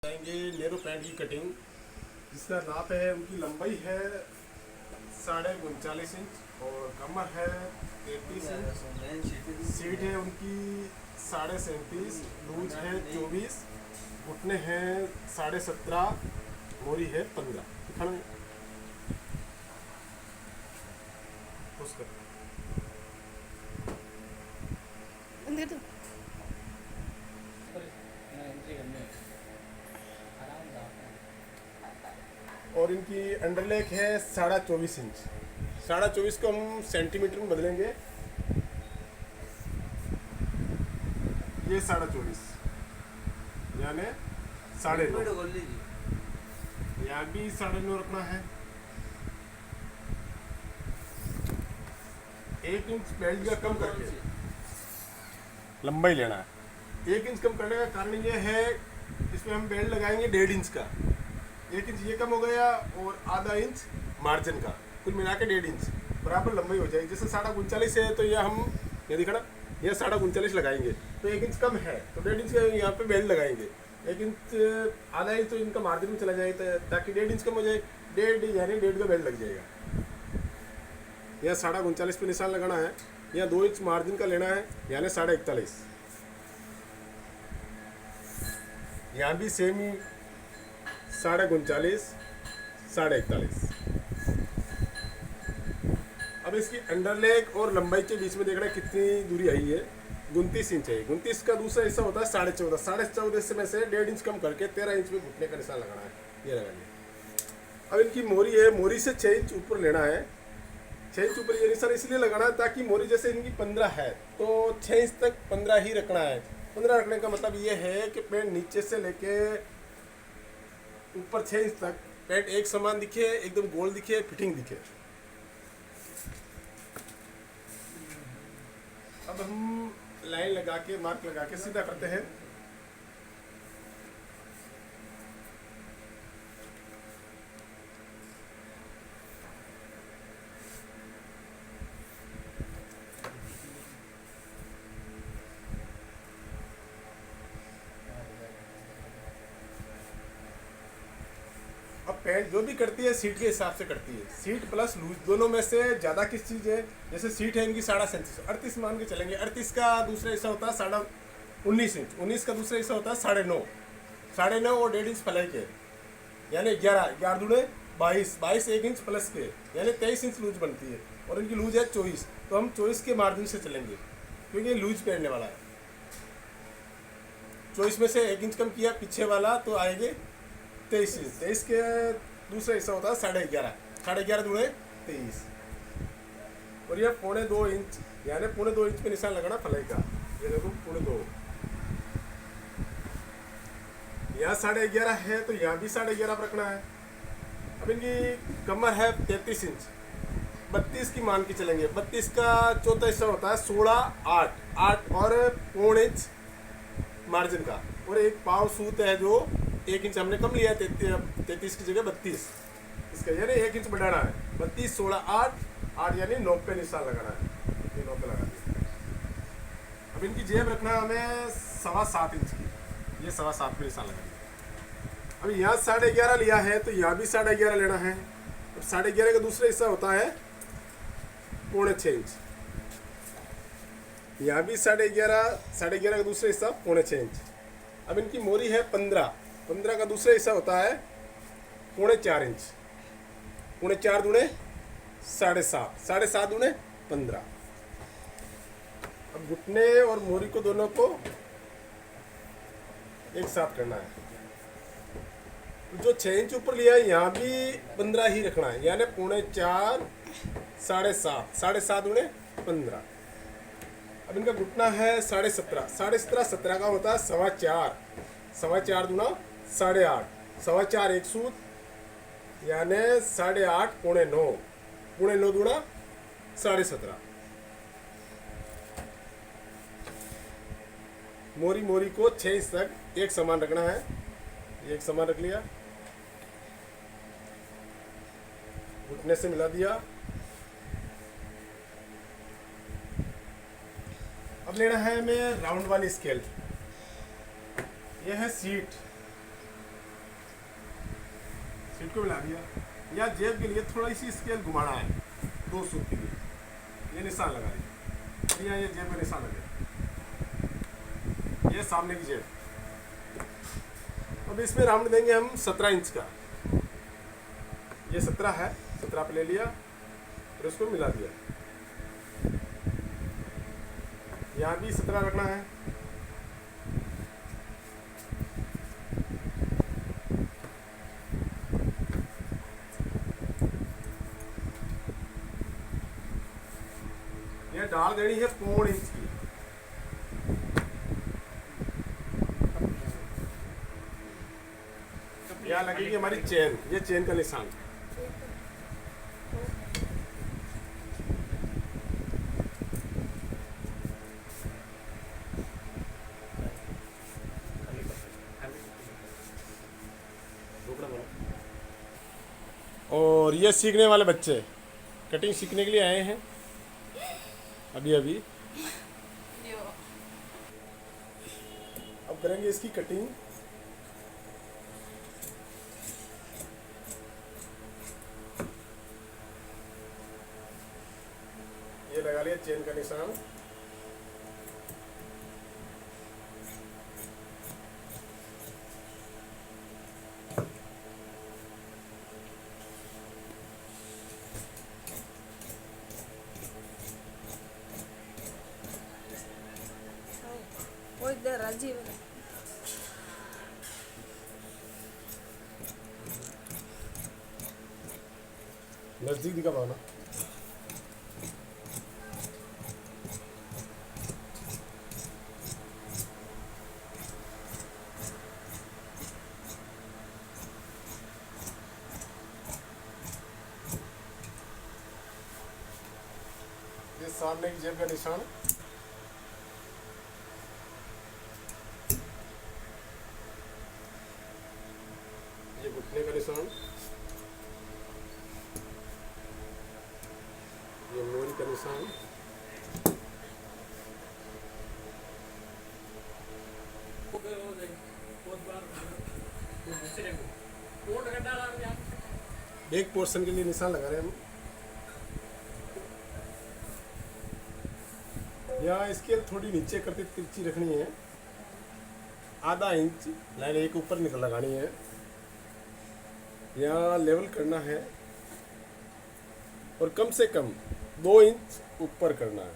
जाएंगे narrow pant की cutting, जिसका नाप है, उनकी लंबाई है 39.5 इंच और कमर है 33 इंच। सीट है उनकी 37.5, लूज है 24, घुटने हैं 17.5, मोरी है 15। दिखाना उसका दे दो। और इनकी अंडरलेग है 24.5 इंच। 24.5 को हम सेंटीमीटर में बदलेंगे। ये 24.5 यानी 9.5। यहाँ भी 9.5 रखना है। 1 इंच बेल्ट का कम करके लंबाई लेना है। 1 इंच कम करने का कारण ये है, इसमें हम बेल्ट लगाएंगे 1.5 इंच का। 1 इंच ये कम हो गया और आधा इंच मार्जिन का, कुल मिला के 1.5 इंच बराबर लंबाई हो जाएगी। जैसे 39.5 है तो यह हम ये दिखाना, यह 39.5 लगाएंगे तो 1 इंच कम है तो 1.5 इंच का यहाँ पे बेल्ट लगाएंगे। 1 इंच आधा इंच तो इनका मार्जिन में चला जाएगा ताकि 1.5 इंच कम हो जाए। 1.5 यानी 1.5 का बेल्ट लग जाएगा। यह 39.5 पे निशान लगाना है। यह 2 इंच मार्जिन का लेना है यानी 41.5। यहाँ भी सेम ही 39.5, 41.5। अब इसकी अंडरलेग और लंबाई के बीच में देखना कितनी दूरी आई है। 29 इंच है। 29 का दूसरा हिस्सा होता है 14.5। 14.5 में से 1.5 इंच कम करके 13 इंच में घुटने का निशान लगाना है। ये लगा लिया। अब इनकी मोरी है, मोरी से 6 इंच ऊपर लेना है। 6 इंच ऊपर ये निशान इसलिए लगाना है ताकि मोरी जैसे इनकी 15 है तो 6 इंच तक 15 ही रखना है। 15 रखने का मतलब ये है कि पैंट नीचे से लेके ऊपर 6 इंच तक पैंट एक समान दिखे, एकदम गोल दिखे, फिटिंग दिखे। अब हम लाइन लगा के, मार्क लगा के सीधा करते हैं। अब पैंट जो भी करती है सीट के हिसाब से करती है। सीट प्लस लूज दोनों में से ज़्यादा किस चीज़ है। जैसे सीट है इनकी 37.5, 38 मान के चलेंगे। 38 का दूसरा हिस्सा होता है 19 इंच। 19 का दूसरा हिस्सा होता है 9.5। 9.5 और 1.5 इंच फलाई के यानी 11। 11 दूने 22। 22 1 इंच प्लस के यानी 23 इंच लूज बनती है। और इनकी लूज है 24, तो हम 24 के मार्जिन से चलेंगे क्योंकि लूज पहनने वाला है। 24 में से 1 इंच कम किया पीछे वाला तो आएंगे 23 इंच। 23 के दूसरा हिस्सा होता है 11.5। 11.5 दूने 23 और यह 2.25 इंच यानी 2.25 इंच पे निशान लगाना फलाई का। ये देखो 2.25। यहाँ 11.5 है तो यहाँ भी 11.5 रखना है। अब इनकी कमर है 33 इंच। 32 की मान के चलेंगे। 32 का चौथा हिस्सा होता है 16, 8, 8 और 0.25 इंच मार्जिन का। और एक पाव सूत है जो 1 इंच हमने कम लिया है, 33 की जगह 32 इसका यानी 1 इंच बढ़ाना है। 32, 16, 8, 8 यानी 9 पे निशान लगाना है। ये 9 पे लगा दिया। अब इनकी जेब रखना है हमें 7.25 इंच की। ये 7.25 पे निशान लगा दिया। अब यहाँ 11.5 लिया है तो यहाँ भी 11.5 लेना है। अब 11.5 का दूसरा हिस्सा होता है 6.25 इंच। यहाँ भी 11.5 का दूसरा हिस्सा 6.25 इंच। अब इनकी मोरी है 15। 15 का दूसरा हिस्सा होता है 4.25 इंच। 4.25 दूने 7.5, 7.5 दूने 15। अब घुटने और मोरी को दोनों को एक साथ करना है। जो 6 इंच ऊपर लिया है यहाँ भी 15 ही रखना है यानी 4.25, 7.5, 7.5 दूने 15। अब इनका घुटना है 17.5। 17.5 17 का होता है 4.25। 4.25 दूना 8.5। 4.25 एक सूत यानी 8.5, 9.25। 9.25 दूना 17.5। मोरी को 6 इंच तक एक समान रखना है। एक समान रख लिया, घुटने से मिला दिया। अब लेना है हमें राउंड वाली स्केल। यह है सीट। सीट को मिला दिया। या जेब के लिए थोड़ी सी स्केल घुमाना है 2 सूत के लिए, ये निशान लगा दिया। यहाँ ये जेब का निशान लगे, ये सामने की जेब। अब इसमें राउंड देंगे हम 17 इंच का। ये 17 है, 17 पे ले लिया और उसको मिला दिया। यहाँ भी 17 रखना है। ये डाल देनी है 1.25 इंच की। यहाँ लगेगी हमारी चेन, ये चेन का निशान। और ये सीखने वाले बच्चे कटिंग सीखने के लिए आए हैं अभी अभी। अब करेंगे इसकी कटिंग। ये लगा लिया चेन का निशान। वो इधर राजीव है। नजदीक दिखा पाओ ना। ये सामने की जेब का निशान। ये घुटने का निशान। ये मोरी का निशान। एक पोर्शन के लिए निशान लगा रहे हैं हम। यहाँ स्केल थोड़ी नीचे करके तिरछी रखनी है, आधा इंच लाइन एक ऊपर निकल लगानी है। यहाँ लेवल करना है और कम से कम 2 इंच ऊपर करना है।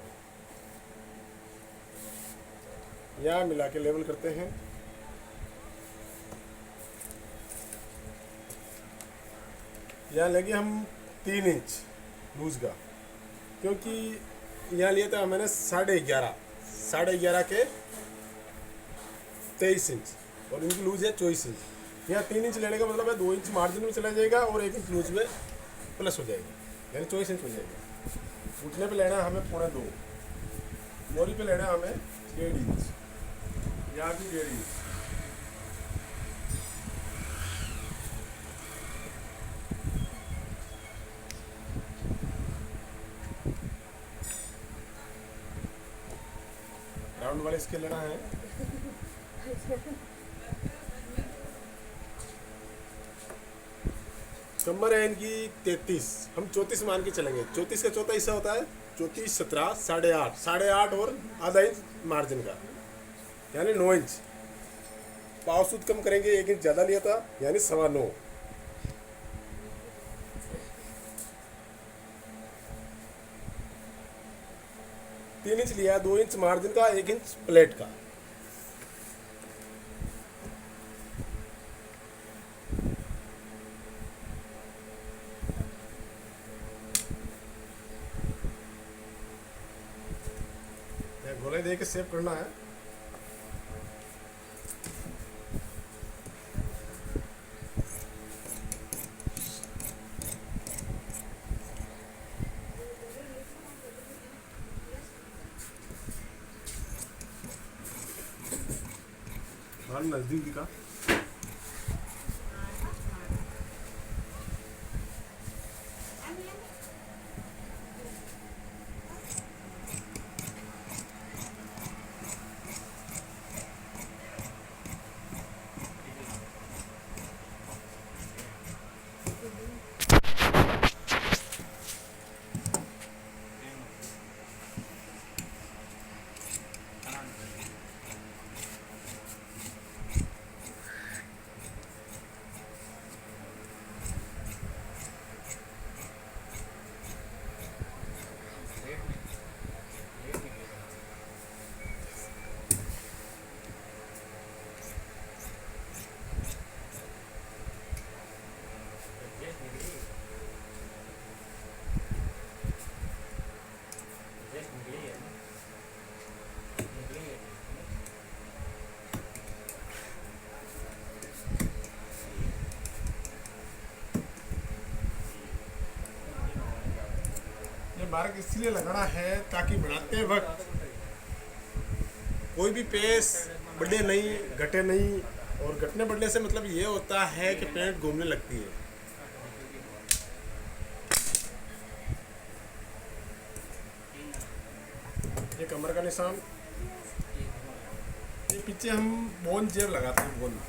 यहाँ मिला के लेवल करते हैं। यहाँ लगे हम 3 इंच लूज का, क्योंकि यहाँ लिया था मैंने 11.5 के 23 इंच और इनकी लूज है 24 इंच। यहाँ 3 इंच लेने का मतलब है 2 इंच मार्जिन में चला जाएगा और 1 इंच लूज में प्लस हो जाएगा, यानी 24 इंच हो जाएगा। घुटने पे लेना है हमें 1.25, मोरी पे लेना है हमें 1.5 इंच, यहाँ भी 1.5 इंच। राउंड वाले स्केल लेना है। कमर है इनकी 33, हम 34 मान के चलेंगे। 34 का चौथा हिस्सा होता है 34, 17, 8.5 और आधा इंच मार्जिन का, यानी 9 इंच। पाव सूद कम करेंगे, 1 इंच ज़्यादा लिया था यानी 9.25। 3 इंच लिया, 2 इंच मार्जिन का, 1 इंच प्लेट का। गोले दे के सेव करना है। नजदीक दिखा। मार्क इसलिए लगाना है ताकि बनाते वक्त कोई भी पेस बढ़े नहीं, घटे नहीं। और घटने बढ़ने से मतलब ये होता है कि पेंट घूमने लगती है। ये कमर का निशान, ये पीछे हम बोन जेब लगाते हैं, बोन